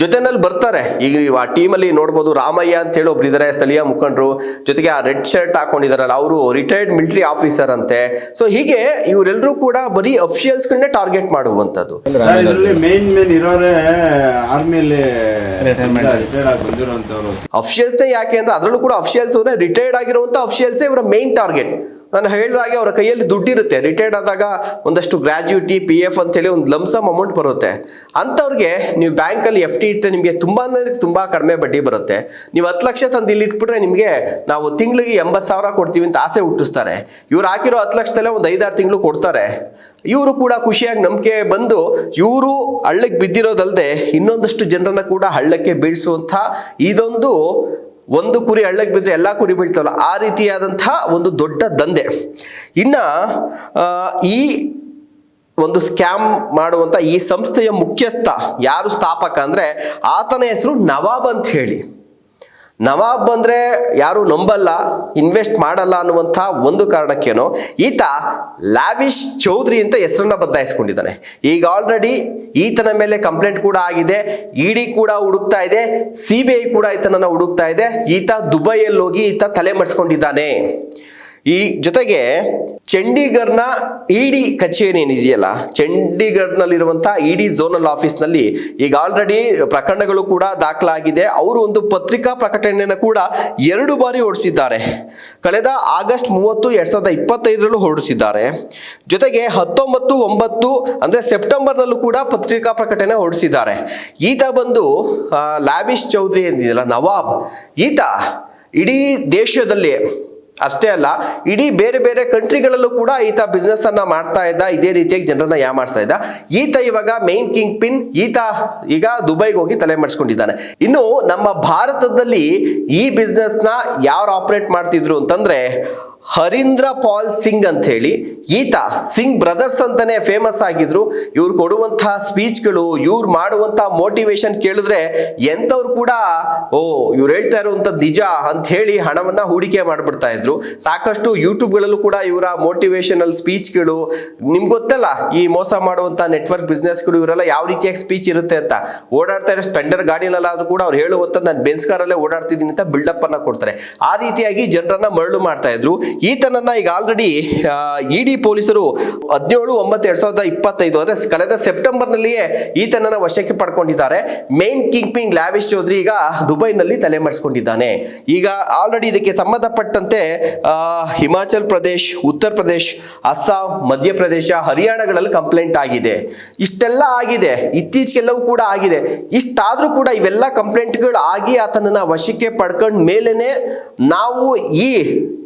ಜೊತೆನಲ್ಲಿ ಬರ್ತಾರೆ ಈಗ ಆ ಟೀಮಲ್ಲಿ ನೋಡ್ಬೋದು, ರಾಮಯ್ಯ ಅಂತ ಹೇಳಿ ಒಬ್ರು ಇದ್ದಾರೆ ಸ್ಥಳೀಯ ಮುಖಂಡರು. ಜೊತೆಗೆ ಆ ರೆಡ್ ಶರ್ಟ್ ಹಾಕೊಂಡಿದಾರಲ್ಲ ಅವರು ರಿಟೈರ್ಡ್ ಮಿಲಿಟರಿ ಆಫೀಸರ್ ಅಂತೆ. ಸೊ ಹೀಗೆ ಇವರೆಲ್ಲರೂ ಕೂಡ ಬರೀ ಅಫಿಷಿಯಲ್ಸ್ಗಳನ್ನೇ ಟಾರ್ಗೆಟ್ ಮಾಡುವಂಥದ್ದು. ಮೇನ್ ಇರೋರೆ ಆರ್ಮಿಯಲ್ಲಿ ರಿಟೈರ್ಡ್ ಆಗಿ ಬಂದಿರುವಂತವ್ರು. ಅಫಿಷಿಯಲ್ಸ್ನೇ ಯಾಕೆ ಅಂದ್ರೆ ಅದರಲ್ಲೂ ಕೂಡ ಅಫಿಷಿಯಲ್ಸ್ ಅಂದ್ರೆ ರಿಟೈರ್ಡ್ ಆಗಿರುವಂತ ಅಫಿಷಿಯಲ್ಸೇ ಇವರ ಮೇನ್ ಟಾರ್ಗೆಟ್. ನಾನು ಹೇಳಿದಾಗೆ ಅವರ ಕೈಯಲ್ಲಿ ದುಡ್ಡಿರುತ್ತೆ, ರಿಟೈರ್ಡ್ ಆದಾಗ ಒಂದಷ್ಟು ಗ್ರಾಜ್ಯುಟಿ PF ಅಂತೇಳಿ ಒಂದು ಲಂಸಮ್ ಅಮೌಂಟ್ ಬರುತ್ತೆ. ಅಂಥವ್ರಿಗೆ ನೀವು ಬ್ಯಾಂಕಲ್ಲಿ FD ಇಟ್ಟರೆ ನಿಮಗೆ ತುಂಬಾ ಕಡಿಮೆ ಬಡ್ಡಿ ಬರುತ್ತೆ. ನೀವು 10 ಲಕ್ಷ ತಂದು ಇಲ್ಲಿ ಇಟ್ಬಿಟ್ರೆ ನಿಮಗೆ ನಾವು ತಿಂಗಳಿಗೆ 80,000 ಕೊಡ್ತೀವಿ ಅಂತ ಆಸೆ ಹುಟ್ಟಿಸ್ತಾರೆ. ಇವ್ರು ಹಾಕಿರೋ 10 ಲಕ್ಷದಲ್ಲೇ ಒಂದು 5-6 ತಿಂಗಳು ಕೊಡ್ತಾರೆ. ಇವರು ಕೂಡ ಖುಷಿಯಾಗಿ ನಂಬಿಕೆ ಬಂದು ಇವರು ಹಳ್ಳಕ್ಕೆ ಬಿದ್ದಿರೋದಲ್ಲದೆ ಇನ್ನೊಂದಷ್ಟು ಜನರನ್ನ ಕೂಡ ಹಳ್ಳಕ್ಕೆ ಬೀಳಿಸುವಂಥ ಇದೊಂದು ಒಂದು ಕುರಿ ಹಳ್ಳಕ್ಕೆ ಬಿದ್ದರೆ ಎಲ್ಲ ಕುರಿ ಬೀಳ್ತಾವಲ್ಲ ಆ ರೀತಿಯಾದಂತಹ ಒಂದು ದೊಡ್ಡ ದಂಧೆ. ಇನ್ನ ಈ ಒಂದು ಸ್ಕ್ಯಾಮ್ ಮಾಡುವಂತ ಈ ಸಂಸ್ಥೆಯ ಮುಖ್ಯಸ್ಥ ಯಾರು ಸ್ಥಾಪಕ ಅಂದ್ರೆ ಆತನ ಹೆಸರು ನವಾಬ್ ಅಂತ ಹೇಳಿ. ನವಾಬ್ ಅಂದ್ರೆ ಯಾರು ನಂಬಲ್ಲ, ಇನ್ವೆಸ್ಟ್ ಮಾಡಲ್ಲ ಅನ್ನುವಂಥ ಒಂದು ಕಾರಣಕ್ಕೇನೋ ಈತ ಲಾವಿಶ್ ಚೌಧರಿ ಅಂತ ಹೆಸರನ್ನ ಬದಲಾಯಿಸ್ಕೊಂಡಿದ್ದಾನೆ. ಈಗ ಆಲ್ರೆಡಿ ಈತನ ಮೇಲೆ ಕಂಪ್ಲೇಂಟ್ ಕೂಡ ಆಗಿದೆ, ED ಕೂಡ ಹುಡುಕ್ತಾ ಇದೆ, CBI ಕೂಡ ಈತನನ್ನ ಹುಡುಕ್ತಾ ಇದೆ. ಈತ ದುಬೈಯಲ್ಲಿ ಹೋಗಿ ಈತ ತಲೆ ಮರೆಸ್ಕೊಂಡಿದ್ದಾನೆ. ಈ ಜೊತೆಗೆ ಚಂಡೀಗಢನ ED ಕಚೇರಿ ಏನಿದೆಯಲ್ಲ, ಚಂಡೀಗಢನಲ್ಲಿರುವಂಥ ED ಝೋನಲ್ ಆಫೀಸ್ನಲ್ಲಿ ಈಗ ಆಲ್ರೆಡಿ ಪ್ರಕರಣಗಳು ಕೂಡ ದಾಖಲಾಗಿದೆ. ಅವರು ಒಂದು ಪತ್ರಿಕಾ ಪ್ರಕಟಣೆಯನ್ನು ಕೂಡ 2 ಬಾರಿ ಹೊರಡಿಸಿದ್ದಾರೆ. ಕಳೆದ ಆಗಸ್ಟ್ 30, 2025 ಹೊರಡಿಸಿದ್ದಾರೆ. ಜೊತೆಗೆ 19/9 ಅಂದ್ರೆ ಸೆಪ್ಟೆಂಬರ್ನಲ್ಲೂ ಕೂಡ ಪತ್ರಿಕಾ ಪ್ರಕಟಣೆ ಹೊರಡಿಸಿದ್ದಾರೆ. ಈತ ಬಂದು ಲಾವಿಶ್ ಚೌಧರಿ ಏನಿದೆಯಲ್ಲ ನವಾಬ್, ಈತ ಇಡೀ ದೇಶದಲ್ಲಿ ಅಷ್ಟೇ ಅಲ್ಲ ಇಡೀ ಬೇರೆ ಬೇರೆ ಕಂಟ್ರಿಗಳಲ್ಲೂ ಕೂಡ ಈತ ಬಿಸ್ನೆಸ್ ಅನ್ನ ಮಾಡ್ತಾ ಇದ್ದ, ಇದೇ ರೀತಿಯಾಗಿ ಜನರನ್ನ ಯಾಮಾಡ್ತಾ ಇದ್ದ. ಈತ ಇವಾಗ ಮೇನ್ ಕಿಂಗ್ ಪಿನ್. ಈತ ಈಗ ದುಬೈಗೆ ಹೋಗಿ ತಲೆ ಮಾಡಿಸ್ಕೊಂಡಿದ್ದಾನೆ. ಇನ್ನು ನಮ್ಮ ಭಾರತದಲ್ಲಿ ಈ ಬಿಸ್ನೆಸ್ ನ ಯಾರು ಆಪರೇಟ್ ಮಾಡ್ತಿದ್ರು ಅಂತಂದ್ರೆ ಹರೀಂದ್ರ ಪಾಲ್ ಸಿಂಗ್ ಅಂತ ಹೇಳಿ. ಈತ ಸಿಂಗ್ ಬ್ರದರ್ಸ್ ಅಂತಾನೆ ಫೇಮಸ್ ಆಗಿದ್ರು. ಇವ್ರು ಕೊಡುವಂತಹ ಸ್ಪೀಚ್ಗಳು, ಇವ್ರು ಮಾಡುವಂತಹ ಮೋಟಿವೇಶನ್ ಕೇಳಿದ್ರೆ ಎಂಥವ್ರು ಕೂಡ ಇವ್ರು ಹೇಳ್ತಾ ಇರುವಂತದ್ದು ನಿಜ ಅಂತ ಹೇಳಿ ಹಣವನ್ನ ಹೂಡಿಕೆ ಮಾಡ್ಬಿಡ್ತಾ ಇದ್ರು. ಸಾಕಷ್ಟು ಯೂಟ್ಯೂಬ್ಗಳಲ್ಲೂ ಕೂಡ ಇವರ ಮೋಟಿವೇಶನಲ್ ಸ್ಪೀಚ್ಗಳು, ನಿಮ್ಗೆ ಗೊತ್ತಲ್ಲ ಈ ಮೋಸ ಮಾಡುವಂತ ನೆಟ್ವರ್ಕ್ ಬಿಸ್ನೆಸ್ಗಳು ಇವರೆಲ್ಲ ಯಾವ ರೀತಿಯಾಗಿ ಸ್ಪೀಚ್ ಇರುತ್ತೆ ಅಂತ. ಓಡಾಡ್ತಾ ಇರೋ ಸ್ಪೆಂಡರ್ ಗಾಡಿನಲ್ಲಾದ್ರೂ ಕೂಡ ಅವ್ರು ಹೇಳುವಂತ ನಾನು ಬೆನ್ಸ್ ಕಾರಲ್ಲೇ ಓಡಾಡ್ತಿದ್ದೀನಿ ಅಂತ ಬಿಲ್ಡಪ್ ಅನ್ನ ಕೊಡ್ತಾರೆ. ಆ ರೀತಿಯಾಗಿ ಜನರನ್ನ ಮರಳು ಮಾಡ್ತಾ ಇದ್ರು. ಈತನನ್ನ ಈಗ ಆಲ್ರೆಡಿ ED ಪೊಲೀಸರು 17/9/2025 ಅಂದ್ರೆ ಕಳೆದ ಸೆಪ್ಟೆಂಬರ್ನಲ್ಲಿಯೇ ಈತನನ್ನ ವಶಕ್ಕೆ ಪಡ್ಕೊಂಡಿದ್ದಾರೆ. Main king ping Lavish Chaudhary ಈಗ ದುಬೈನಲ್ಲಿ ತಲೆ ಮಾಡಿಸ್ಕೊಂಡಿದ್ದಾನೆ. ಈಗ ಆಲ್ರೆಡಿ ಇದಕ್ಕೆ ಸಂಬಂಧಪಟ್ಟಂತೆ ಹಿಮಾಚಲ್ ಪ್ರದೇಶ್, ಉತ್ತರ ಪ್ರದೇಶ್, ಅಸ್ಸಾಂ, ಮಧ್ಯಪ್ರದೇಶ, ಹರಿಯಾಣಗಳಲ್ಲಿ ಕಂಪ್ಲೇಂಟ್ ಆಗಿದೆ. ಇಷ್ಟೆಲ್ಲ ಆಗಿದೆ, ಇತ್ತೀಚೆಗೆಲ್ಲವೂ ಕೂಡ ಆಗಿದೆ. ಇಷ್ಟಾದ್ರೂ ಕೂಡ ಇವೆಲ್ಲ ಕಂಪ್ಲೇಂಟ್ಗಳು ಆಗಿ ಆತನನ್ನ ವಶಕ್ಕೆ ಪಡ್ಕೊಂಡ ಮೇಲೇನೆ ನಾವು ಈ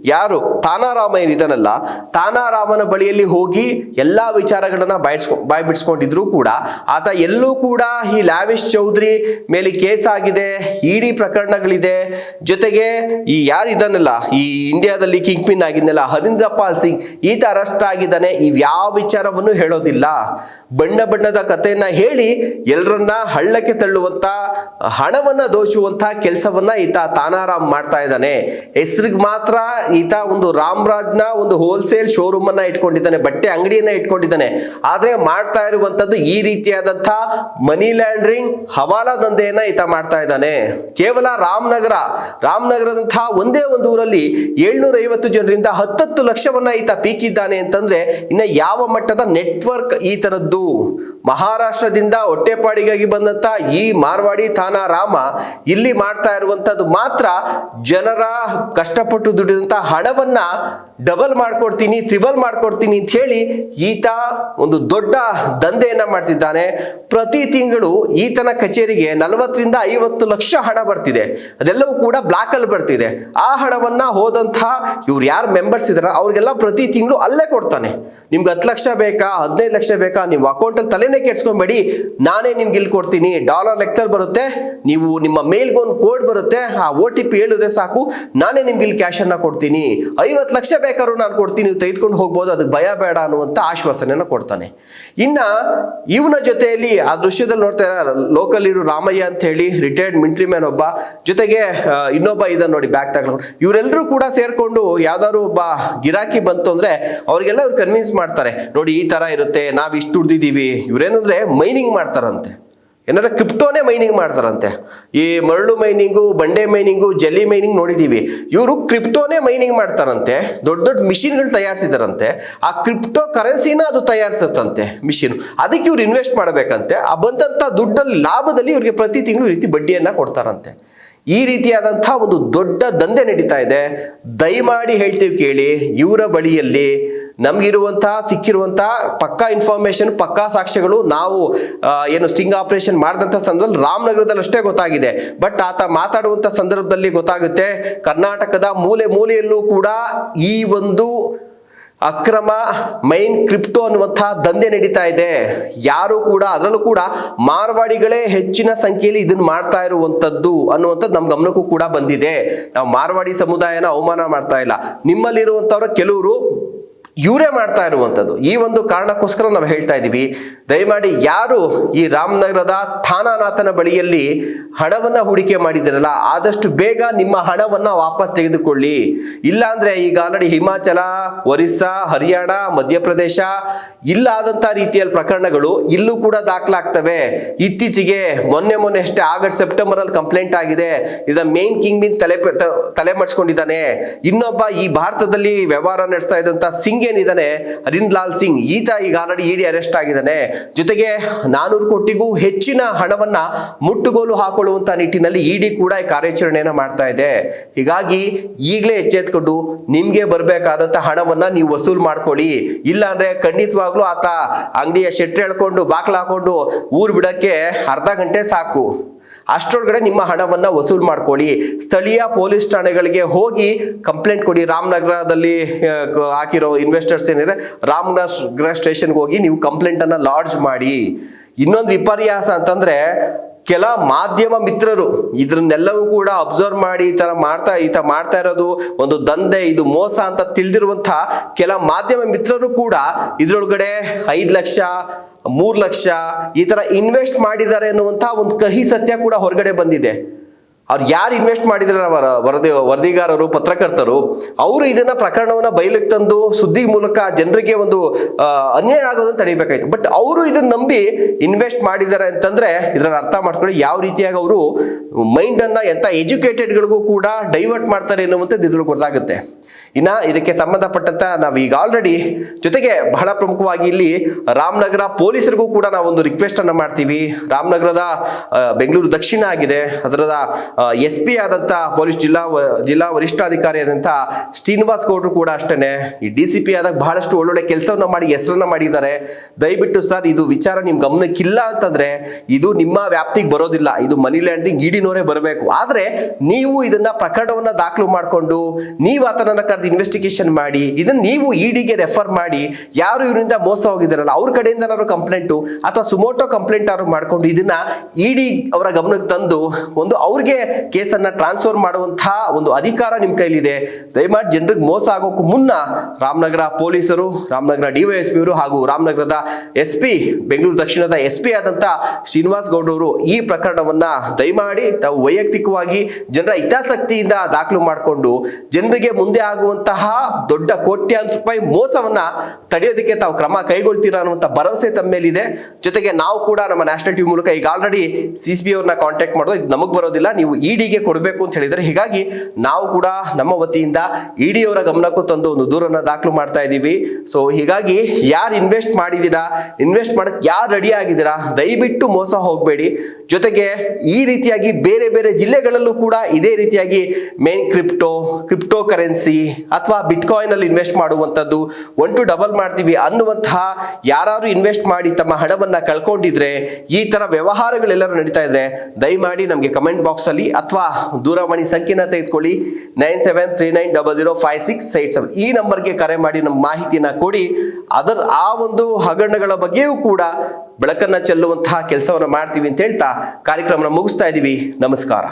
ಯಾರು ತಾನಾರಾಮ ಏನಿದಾನಲ್ಲ, ತಾನಾರಾಮನ ಬಳಿಯಲ್ಲಿ ಹೋಗಿ ಎಲ್ಲಾ ವಿಚಾರಗಳನ್ನ ಬಾಯ್ ಬಿಡಿಸ್ಕೊಂಡಿದ್ರು ಕೂಡ ಆತ ಎಲ್ಲೂ ಕೂಡ ಈ ಲಾವಿಶ್ ಚೌಧರಿ ಮೇಲೆ ಕೇಸ್ ಆಗಿದೆ, ED ಪ್ರಕರಣಗಳಿದೆ. ಜೊತೆಗೆ ಈ ಯಾರಿದಾನಲ್ಲ ಈ ಇಂಡಿಯಾದಲ್ಲಿ ಕಿಂಗ್ ಪಿನ್ ಆಗಿದ್ನಲ್ಲ ಹರೀಂದ್ರ ಪಾಲ್ ಸಿಂಗ್, ಈತ ಅರೆಸ್ಟ್ ಆಗಿದ್ದಾನೆ. ಇವ್ಯಾವ ವಿಚಾರವನ್ನು ಹೇಳೋದಿಲ್ಲ, ಬಣ್ಣ ಬಣ್ಣದ ಕಥೆಯನ್ನ ಹೇಳಿ ಎಲ್ಲರನ್ನ ಹಳ್ಳಕ್ಕೆ ತಳ್ಳುವಂತ, ಹಣವನ್ನ ದೋಚುವಂತ ಕೆಲಸವನ್ನ ಈತ ತಾನಾರಾಮ್ ಮಾಡ್ತಾ ಇದ್ದಾನೆ. ಹೆಸರಿಗೆ ಮಾತ್ರ ಈತ ಒಂದು ರಾಮರಾಜ್ನ ಒಂದು ಹೋಲ್ಸೇಲ್ ಶೋರೂಮ್ ಅನ್ನ ಇಟ್ಕೊಂಡಿದ್ದಾನೆ, ಬಟ್ಟೆ ಅಂಗಡಿಯನ್ನ ಇಟ್ಕೊಂಡಿದ್ದಾನೆ. ಆದ್ರೆ ಮಾಡ್ತಾ ಇರುವಂತದ್ದು ಈ ರೀತಿಯಾದಂಥ ಮನಿ ಲ್ಯಾಂಡ್ರಿಂಗ್, ಹವಾಲಾ ದಂಧೆಯನ್ನ ಈತ ಮಾಡ್ತಾ ಇದ್ದಾನೆ. ಕೇವಲ ರಾಮನಗರದಂತಹ ಒಂದೇ ಒಂದು ಊರಲ್ಲಿ 750 ಜನರಿಂದ 10 ಲಕ್ಷವನ್ನ ಈತ ಪೀಕಿದ್ದಾನೆ ಅಂತಂದ್ರೆ ಇನ್ನ ಯಾವ ಮಟ್ಟದ ನೆಟ್ವರ್ಕ್ ಈ ತರದ್ದು. ಮಹಾರಾಷ್ಟ್ರದಿಂದ ಹೊಟ್ಟೆಪಾಡಿಗಾಗಿ ಬಂದಂತ ಈ ಮಾರ್ವಾಡಿ ಥಾನಾ ರಾಮ ಇಲ್ಲಿ ಮಾಡ್ತಾ ಇರುವಂತದ್ದು ಮಾತ್ರ ಜನರ ಕಷ್ಟಪಟ್ಟು ದುಡಿದಂತ ಹಣವನ್ನ ಡಬಲ್ ಮಾಡ್ಕೊಡ್ತೀನಿ, ತ್ರಿಬಲ್ ಮಾಡ್ಕೊಡ್ತೀನಿ ಅಂತ ಹೇಳಿ ಈತ ಒಂದು ದೊಡ್ಡ ದಂಧೆಯನ್ನ ಮಾಡ್ತಿದ್ದಾನೆ. ಪ್ರತಿ ತಿಂಗಳು ಈತನ ಕಚೇರಿಗೆ 40 ರಿಂದ 50 ಲಕ್ಷ ಹಣ ಬರ್ತಿದೆ. ಅದೆಲ್ಲವೂ ಕೂಡ ಬ್ಲಾಕ್ ಅಲ್ಲಿ ಬರ್ತಿದೆ. ಆ ಹಣವನ್ನ ಹೋದಂತಹ ಇವ್ರು ಯಾರು ಮೆಂಬರ್ಸ್ ಇದಾರ ಅವ್ರಿಗೆಲ್ಲ ಪ್ರತಿ ತಿಂಗಳು ಅಲ್ಲೇ ಕೊಡ್ತಾನೆ. ನಿಮ್ಗೆ 10 ಲಕ್ಷ ಬೇಕಾ, 15 ಲಕ್ಷ ಬೇಕಾ, ನೀವು ಅಕೌಂಟಲ್ಲಿ ತಲೆನೇ ಕೆಡ್ಸ್ಕೊಂಬೇಡಿ, ನಾನೇ ನಿಮ್ಗೆ ಇಲ್ಲಿ ಕೊಡ್ತೀನಿ. ಡಾಲರ್ ಲೆಕ್ಕದಲ್ಲಿ ಬರುತ್ತೆ, ನೀವು ನಿಮ್ಮ ಮೇಲ್ಗೆ ಒಂದು ಕೋಡ್ ಬರುತ್ತೆ, ಆ OTP ಹೇಳಿದ್ರೆ ಸಾಕು, ನಾನೇ ನಿಮ್ಗೆ ಇಲ್ಲಿ ಕ್ಯಾಶ್ ಅನ್ನ ಕೊಡ್ತೀನಿ. 50 ಲಕ್ಷ ಬೇಕಾದ್ರೂ ನಾನು ಕೊಡ್ತೀನಿ, ನೀವು ತೆಗೆದುಕೊಂಡು ಹೋಗ್ಬೋದು, ಅದಕ್ಕೆ ಭಯ ಬೇಡ ಅನ್ನುವಂಥ ಆಶ್ವಾಸನೆಯನ್ನು ಕೊಡ್ತಾನೆ. ಇನ್ನ ಇವನ ಜೊತೆಯಲ್ಲಿ ಆ ದೃಶ್ಯದಲ್ಲಿ ನೋಡ್ತಾ ಲೋಕಲ್ ಇರು ರಾಮಯ್ಯ ಅಂತ ಹೇಳಿ ರಿಟೈರ್ಡ್ ಮಿಲಿಟರಿ ಮ್ಯಾನ್ ಒಬ್ಬ, ಜೊತೆಗೆ ಇನ್ನೊಬ್ಬ ಇದನ್ನ ನೋಡಿ ಬ್ಯಾಗ್ ತಗೊಂಡು, ಇವರೆಲ್ಲರೂ ಕೂಡ ಸೇರ್ಕೊಂಡು ಯಾವ್ದಾದ್ರು ಒಬ್ಬ ಗಿರಾಕಿ ಬಂತು ಅಂದ್ರೆ ಅವ್ರಿಗೆಲ್ಲ ಇವ್ರು ಕನ್ವಿನ್ಸ್ ಮಾಡ್ತಾರೆ, ನೋಡಿ ಈ ತರ ಇರುತ್ತೆ, ನಾವ್ ಇಷ್ಟು ದುಡ್ದಿದ್ದೀವಿ. ಇವ್ರೇನಂದ್ರೆ ಮೈನಿಂಗ್ ಮಾಡ್ತಾರಂತೆ, ಏನಾದ್ರೆ ಕ್ರಿಪ್ಟೋನೇ ಮೈನಿಂಗ್ ಮಾಡ್ತಾರಂತೆ. ಈ ಮರಳು ಮೈನಿಂಗು, ಬಂಡೆ ಮೈನಿಂಗು, ಜಲ್ಲಿ ಮೈನಿಂಗ್ ನೋಡಿದೀವಿ. ಇವರು ಕ್ರಿಪ್ಟೋನೇ ಮೈನಿಂಗ್ ಮಾಡ್ತಾರಂತೆ. ದೊಡ್ಡ ದೊಡ್ಡ ಮಿಷಿನ್ಗಳು ತಯಾರಿಸಿದಾರಂತೆ. ಆ ಕ್ರಿಪ್ಟೋ ಕರೆನ್ಸಿನ ಅದು ತಯಾರಿಸುತ್ತಂತೆ ಮಿಷಿನ್. ಅದಕ್ಕೆ ಇವ್ರು ಇನ್ವೆಸ್ಟ್ ಮಾಡಬೇಕಂತೆ. ಆ ಬಂದಂತ ದುಡ್ಡಲ್ಲಿ ಲಾಭದಲ್ಲಿ ಇವ್ರಿಗೆ ಪ್ರತಿ ತಿಂಗಳು ಈ ರೀತಿ ಬಡ್ಡಿಯನ್ನ ಕೊಡ್ತಾರಂತೆ. ಈ ರೀತಿಯಾದಂಥ ಒಂದು ದೊಡ್ಡ ದಂಧೆ ನಡೀತಾ ಇದೆ. ದಯಮಾಡಿ ಹೇಳ್ತೀವಿ ಕೇಳಿ, ಇವರ ಬಳಿಯಲ್ಲಿ ಸಿಕ್ಕಿರುವಂತಹ ಪಕ್ಕಾ ಇನ್ಫಾರ್ಮೇಶನ್, ಪಕ್ಕಾ ಸಾಕ್ಷ್ಯಗಳು ನಾವು ಏನು ಸ್ಟಿಂಗ್ ಆಪರೇಷನ್ ಮಾಡಿದಂಥ ಸಂದರ್ಭದಲ್ಲಿ ರಾಮನಗರದಲ್ಲಿ ಅಷ್ಟೇ ಗೊತ್ತಾಗಿದೆ. ಬಟ್ ಆತ ಮಾತಾಡುವಂಥ ಸಂದರ್ಭದಲ್ಲಿ ಗೊತ್ತಾಗುತ್ತೆ ಕರ್ನಾಟಕದ ಮೂಲೆ ಮೂಲೆಯಲ್ಲೂ ಕೂಡ ಈ ಒಂದು ಅಕ್ರಮ ಮೈನ್ ಕ್ರಿಪ್ಟೋ ಅನ್ನುವಂತಹ ದಂಧೆ ನಡೀತಾ ಇದೆ. ಯಾರು ಕೂಡ, ಅದರಲ್ಲೂ ಕೂಡ ಮಾರ್ವಾಡಿಗಳೇ ಹೆಚ್ಚಿನ ಸಂಖ್ಯೆಯಲ್ಲಿ ಇದನ್ನ ಮಾಡ್ತಾ ಇರುವಂತದ್ದು ಅನ್ನುವಂಥದ್ದು ನಮ್ಮ ಗಮನಕ್ಕೂ ಕೂಡ ಬಂದಿದೆ. ನಾವು ಮಾರ್ವಾಡಿ ಸಮುದಾಯನ ಅವಮಾನ ಮಾಡ್ತಾ ಇಲ್ಲ, ನಿಮ್ಮಲ್ಲಿರುವಂತವ್ರ ಕೆಲವರು ಇವರೇ ಮಾಡ್ತಾ ಇರುವಂಥದ್ದು. ಈ ಒಂದು ಕಾರಣಕ್ಕೋಸ್ಕರ ನಾವು ಹೇಳ್ತಾ ಇದ್ದೀವಿ, ದಯಮಾಡಿ ಯಾರು ಈ ರಾಮನಗರದ ಥಾನಾನಾಥನ ಬಳಿಯಲ್ಲಿ ಹಣವನ್ನ ಹೂಡಿಕೆ ಮಾಡಿದಿರಲ್ಲ, ಆದಷ್ಟು ಬೇಗ ನಿಮ್ಮ ಹಣವನ್ನ ವಾಪಸ್ ತೆಗೆದುಕೊಳ್ಳಿ. ಇಲ್ಲ ಅಂದ್ರೆ ಈಗ ಆಲ್ರೆಡಿ ಹಿಮಾಚಲ, ಒರಿಸ್ಸಾ, ಹರಿಯಾಣ, ಮಧ್ಯಪ್ರದೇಶ ಇಲ್ಲಾದಂಥ ರೀತಿಯಲ್ಲಿ ಪ್ರಕರಣಗಳು ಇಲ್ಲೂ ಕೂಡ ದಾಖಲಾಗ್ತವೆ. ಇತ್ತೀಚೆಗೆ ಮೊನ್ನೆ ಅಷ್ಟೇ ಆಗಸ್ಟ್ ಸೆಪ್ಟೆಂಬರ್ ಅಲ್ಲಿ ಕಂಪ್ಲೇಂಟ್ ಆಗಿದೆ. ಇದರ ಮೇನ್ ಕಿಂಗ್ ಬಿನ್ ತಲೆ ಮಡಿಸ್ಕೊಂಡಿದ್ದಾನೆ. ಇನ್ನೊಬ್ಬ ಈ ಭಾರತದಲ್ಲಿ ವ್ಯವಹಾರ ನಡೆಸ್ತಾ ಇದ್ದಂತ ಸಿಂಗ್ ಏನಿದ್ದಾನೆ, ಅರಿಂದ್ ಲಾಲ್ ಸಿಂಗ್, ಈತ ಈಗ ಆಲ್ರೆಡಿ ED ಅರೆಸ್ಟ್ ಆಗಿದ್ದಾನೆ. ಜೊತೆಗೆ 400 ಕೋಟಿಗೂ ಹೆಚ್ಚಿನ ಹಣವನ್ನ ಮುಟ್ಟುಗೋಲು ಹಾಕೊಳ್ಳುವಂತ ನಿಟ್ಟಿನಲ್ಲಿ ED ಕೂಡ ಈ ಕಾರ್ಯಾಚರಣೆಯನ್ನ ಮಾಡ್ತಾ ಇದೆ. ಹೀಗಾಗಿ ಈಗಲೇ ಎಚ್ಚೆತ್ಕೊಂಡು ನಿಮ್ಗೆ ಬರ್ಬೇಕಾದಂತ ಹಣವನ್ನ ನೀವು ವಸೂಲ್ ಮಾಡ್ಕೊಳ್ಳಿ. ಇಲ್ಲ ಅಂದ್ರೆ ಖಂಡಿತವಾಗ್ಲೂ ಆತ ಅಂಗಡಿಯ ಶೆಟ್ರ್ ಹೇಳ್ಕೊಂಡು ಬಾಕ್ಲ ಹಾಕೊಂಡು ಊರ್ ಬಿಡಕ್ಕೆ ಅರ್ಧ ಗಂಟೆ ಸಾಕು. ಅಷ್ಟರೊಳಗಡೆ ನಿಮ್ಮ ಹಣವನ್ನ ವಸೂಲ್ ಮಾಡ್ಕೊಳ್ಳಿ. ಸ್ಥಳೀಯ ಪೊಲೀಸ್ ಠಾಣೆಗಳಿಗೆ ಹೋಗಿ ಕಂಪ್ಲೇಂಟ್ ಕೊಡಿ. ರಾಮನಗರದಲ್ಲಿ ಹಾಕಿರೋ ಇನ್ವೆಸ್ಟರ್ಸ್ ಏನಿದೆ, ರಾಮನಗರ ಸ್ಟೇಷನ್ಗೆ ಹೋಗಿ ನೀವು ಕಂಪ್ಲೇಂಟ್ ಅನ್ನ ಲಾಡ್ಜ್ ಮಾಡಿ. ಇನ್ನೊಂದು ವಿಪರ್ಯಾಸ ಅಂತಂದ್ರೆ, ಕೆಲ ಮಾಧ್ಯಮ ಮಿತ್ರರು ಇದನ್ನೆಲ್ಲವೂ ಕೂಡ ಅಬ್ಸರ್ವ್ ಮಾಡಿ ಈತ ಮಾಡ್ತಾ ಇರೋದು ಒಂದು ದಂಧೆ, ಇದು ಮೋಸ ಅಂತ ತಿಳಿದಿರುವಂತ ಕೆಲ ಮಾಧ್ಯಮ ಮಿತ್ರರು ಕೂಡ ಇದ್ರೊಳಗಡೆ 5 ಲಕ್ಷ 3 ಲಕ್ಷ ಈ ತರ ಇನ್ವೆಸ್ಟ್ ಮಾಡಿದ್ದಾರೆ ಅನ್ನುವಂತ ಒಂದು ಕಹಿ ಸತ್ಯ ಕೂಡ ಹೊರಗಡೆ ಬಂದಿದೆ. ಅವ್ರು ಯಾರು ಇನ್ವೆಸ್ಟ್ ಮಾಡಿದಾರೆ, ವರದಿಗಾರರು, ಪತ್ರಕರ್ತರು, ಅವರು ಇದನ್ನ ಪ್ರಕರಣವನ್ನ ಬಯಲಿಗೆ ತಂದು ಸುದ್ದಿ ಮೂಲಕ ಜನರಿಗೆ ಒಂದು ಅನ್ಯಾಯ ಆಗೋದನ್ನ ತಡಿಬೇಕಾಯ್ತು. ಬಟ್ ಅವರು ಇದನ್ನ ನಂಬಿ ಇನ್ವೆಸ್ಟ್ ಮಾಡಿದ್ದಾರೆ ಅಂತಂದ್ರೆ ಇದರ ಅರ್ಥ ಮಾಡ್ಕೊಳ್ಳಿ ಯಾವ ರೀತಿಯಾಗಿ ಅವರು ಮೈಂಡ್ ಅನ್ನ ಎಂತ ಎಜುಕೇಟೆಡ್ಗಳಿಗೂ ಕೂಡ ಡೈವರ್ಟ್ ಮಾಡ್ತಾರೆ ಎನ್ನುವಂಥದ್ದು ಇದ್ರಲ್ಲಿ ಗೊತ್ತಾಗುತ್ತೆ. ಇನ್ನ ಇದಕ್ಕೆ ಸಂಬಂಧಪಟ್ಟಂತ ನಾವು ಈಗ ಆಲ್ರೆಡಿ, ಜೊತೆಗೆ ಬಹಳ ಪ್ರಮುಖವಾಗಿ ಇಲ್ಲಿ ರಾಮನಗರ ಪೊಲೀಸರಿಗೂ ಕೂಡ ನಾವೊಂದು ರಿಕ್ವೆಸ್ಟ್ ಅನ್ನ ಮಾಡ್ತೀವಿ. ರಾಮನಗರದ ಬೆಂಗಳೂರು ದಕ್ಷಿಣ ಆಗಿದೆ, ಅದರದ SP ಆದಂತ ಪೊಲೀಸ್ ಜಿಲ್ಲಾ ವರಿಷ್ಠಾಧಿಕಾರಿ ಆದಂತ ಶ್ರೀನಿವಾಸ್ ಗೌಡ್ರು ಕೂಡ ಅಷ್ಟೇನೆ ಈ DCP ಆದಾಗ ಬಹಳಷ್ಟು ಒಳ್ಳೊಳ್ಳೆ ಕೆಲಸವನ್ನ ಮಾಡಿ ಹೆಸರನ್ನ ಮಾಡಿದ್ದಾರೆ. ದಯವಿಟ್ಟು ಸರ್, ಇದು ವಿಚಾರ ನಿಮ್ ಗಮನಕ್ಕಿಲ್ಲ ಅಂತಂದ್ರೆ ಇದು ನಿಮ್ಮ ವ್ಯಾಪ್ತಿಗೆ ಬರೋದಿಲ್ಲ. ಇದು ಮನಿ ಲ್ಯಾಂಡ್ರಿಂಗ್ ED-ನವರೇ ಬರಬೇಕು. ಆದ್ರೆ ನೀವು ಇದನ್ನ ಪ್ರಕರಣವನ್ನ ದಾಖಲು ಮಾಡಿಕೊಂಡು ನೀವು ಆತನನ್ನ ಕರೆದು ಇನ್ವೆಸ್ಟಿಗೇಷನ್ ಮಾಡಿ ಇದನ್ನ ನೀವು ED-ಗೆ ರೆಫರ್ ಮಾಡಿ, ಯಾರು ಇವರಿಂದ ಮೋಸ ಹೋಗಿದಾರಲ್ಲ ಅವ್ರ ಕಡೆಯಿಂದ ಕಂಪ್ಲೇಂಟು ಅಥವಾ ಸುಮೋಟೋ ಕಂಪ್ಲೇಂಟ್ ಮಾಡ್ಕೊಂಡು ಇದನ್ನ ED ಅವರ ಗಮನಕ್ಕೆ ತಂದು ಒಂದು ಅವ್ರಿಗೆ ಕೇಸನ್ನ ಟ್ರಾನ್ಸ್ಫರ್ ಮಾಡುವಂತಹ ಒಂದು ಅಧಿಕಾರ ನಿಮ್ಮ ಕೈಲಿದೆ. ದಯಮಾಡಿ ಜನರಿಗೆ ಮೋಸ ಆಗೋಕ್ಕೂ ಮುನ್ನ ರಾಮನಗರ ಪೊಲೀಸರು, ರಾಮನಗರ ಡಿವೈಎಸ್ಪಿ ಅವರು ಹಾಗೂ ರಾಮನಗರದ SP, ಬೆಂಗಳೂರು ದಕ್ಷಿಣದ SP ಆದಂತ ಶ್ರೀನಿವಾಸ್ ಗೌಡ್ರವರು ಈ ಪ್ರಕರಣವನ್ನ ದಯಮಾಡಿ ತಾವು ವೈಯಕ್ತಿಕವಾಗಿ ಜನರ ಹಿತಾಸಕ್ತಿಯಿಂದ ದಾಖಲು ಮಾಡಿಕೊಂಡು ಜನರಿಗೆ ಮುಂದೆ ಆಗುವಂತಹ ದೊಡ್ಡ ಕೋಟ್ಯಾಂತರ ರೂಪಾಯಿ ಮೋಸವನ್ನ ತಡೆಯೋದಕ್ಕೆ ತಾವು ಕ್ರಮ ಕೈಗೊಳ್ತೀರಾ ಅನ್ನುವಂಥ ಭರವಸೆ ತಮ್ಮ ಮೇಲಿದೆ. ಜೊತೆಗೆ ನಾವು ಕೂಡ ನಮ್ಮ ನ್ಯಾಷನಲ್ ಟಿವಿ ಮೂಲಕ ಈಗ ಆಲ್ರೆಡಿ CCB ಅವ್ರನ್ನ ಕಾಂಟ್ಯಾಕ್ಟ್ ಮಾಡೋದು, ಇದು ನಮಗೆ ಬರೋದಿಲ್ಲ, ನೀವು EDಗೆ ಕೊಡಬೇಕು ಅಂತ ಹೇಳಿದರೆ, ಹೀಗಾಗಿ ನಾವು ಕೂಡ ನಮ್ಮ ವತಿಯಿಂದ ED ಅವರ ಗಮನಕ್ಕೂ ತಂದು ಒಂದು ದೂರನ್ನ ದಾಖಲು ಮಾಡ್ತಾ ಇದ್ದೀವಿ. ಸೊ ಹೀಗಾಗಿ ಯಾರು ಇನ್ವೆಸ್ಟ್ ಮಾಡಿದ್ದೀರಾ, ಇನ್ವೆಸ್ಟ್ ಮಾಡಕ್ಕೆ ಯಾರು ರೆಡಿ ಆಗಿದ್ದೀರಾ, ದಯವಿಟ್ಟು ಮೋಸ ಹೋಗಬೇಡಿ. ಜೊತೆಗೆ ಈ ರೀತಿಯಾಗಿ ಬೇರೆ ಬೇರೆ ಜಿಲ್ಲೆಗಳಲ್ಲೂ ಕೂಡ ಇದೇ ರೀತಿಯಾಗಿ ಮೇನ್ ಕ್ರಿಪ್ಟೋ ಕರೆನ್ಸಿ ಅಥವಾ ಬಿಟ್ಕಾಯಿನ್ ಅಲ್ಲಿ ಇನ್ವೆಸ್ಟ್ ಮಾಡುವಂಥದ್ದು, 1 to ಡಬಲ್ ಮಾಡ್ತೀವಿ ಅನ್ನುವಂತಹ ಯಾರು ಇನ್ವೆಸ್ಟ್ ಮಾಡಿ ತಮ್ಮ ಹಣವನ್ನ ಕಳ್ಕೊಂಡಿದ್ರೆ, ಈ ತರ ವ್ಯವಹಾರಗಳೆಲ್ಲರೂ ನಡೀತಾ ಇದ್ರೆ, ದಯಮಾಡಿ ನಮಗೆ ಕಮೆಂಟ್ ಬಾಕ್ಸ್ ಅಲ್ಲಿ ಅಥವಾ ದೂರವಾಣಿ ಸಂಖ್ಯೆನ ತೆಗೆದುಕೊಳ್ಳಿ 9739005687 ಈ ನಂಬರ್ಗೆ ಕರೆ ಮಾಡಿ ನಮ್ಮ ಮಾಹಿತಿಯನ್ನ ಕೊಡಿ. ಆ ಒಂದು ಹಗರಣಗಳ ಬಗ್ಗೆಯೂ ಕೂಡ ಬೆಳಕನ್ನ ಚೆಲ್ಲುವಂತಹ ಕೆಲಸವನ್ನ ಮಾಡ್ತೀವಿ ಅಂತ ಹೇಳ್ತಾ ಕಾರ್ಯಕ್ರಮನ ಮುಗಿಸ್ತಾ ಇದ್ದೀವಿ. ನಮಸ್ಕಾರ.